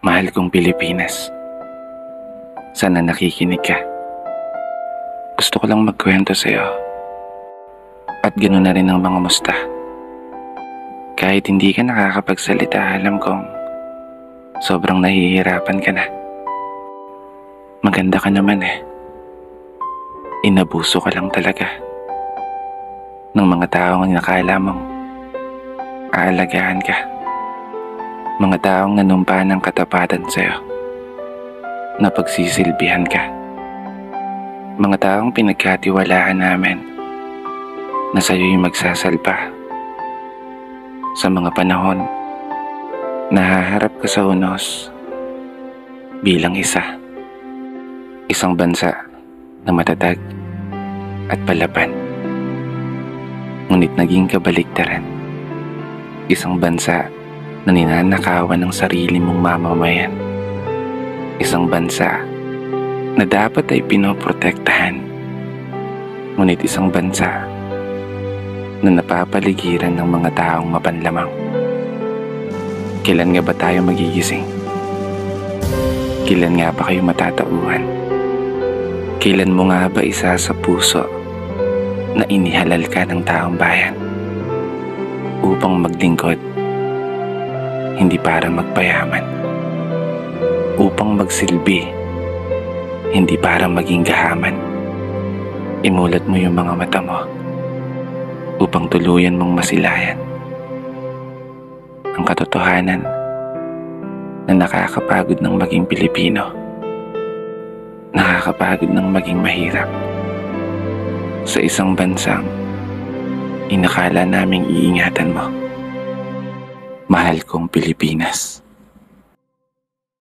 Mahal kong Pilipinas, sana nakikinig ka. Gusto ko lang magkwento sa'yo. At ganoon na rin ang mga musta. Kahit hindi ka nakakapagsalita, alam kong sobrang nahihirapan ka na. Maganda ka naman eh. Inabuso ka lang talaga ng mga taong nakala mong aalagaan ka. Mga taong nanumpa ng katapatan sa'yo, na pagsisilbihan ka. Mga taong pinagkatiwalaan namin na sa'yo'y magsasalpa sa mga panahon na haharap ka sa unos bilang isang bansa na matatag at palaban. Ngunit naging kabaligtaran, isang bansa na ninanakawan ng sarili mong mamamayan. Isang bansa na dapat ay pinoprotektahan. Ngunit isang bansa na napapaligiran ng mga taong mapanlamang. Kailan nga ba tayo magigising? Kailan nga ba kayo matatauhan? Kailan mo nga ba isa sa puso na inihalal ka ng taong bayan upang maglingkod? Hindi para magpayaman, upang magsilbi, hindi para maging gahaman. Imulat mo yung mga mata mo upang tuluyan mong masilayan ang katotohanan na nakakapagod ng maging Pilipino, nakakapagod ng maging mahirap sa isang bansang inakala naming iingatan mo. Mahal kong Pilipinas.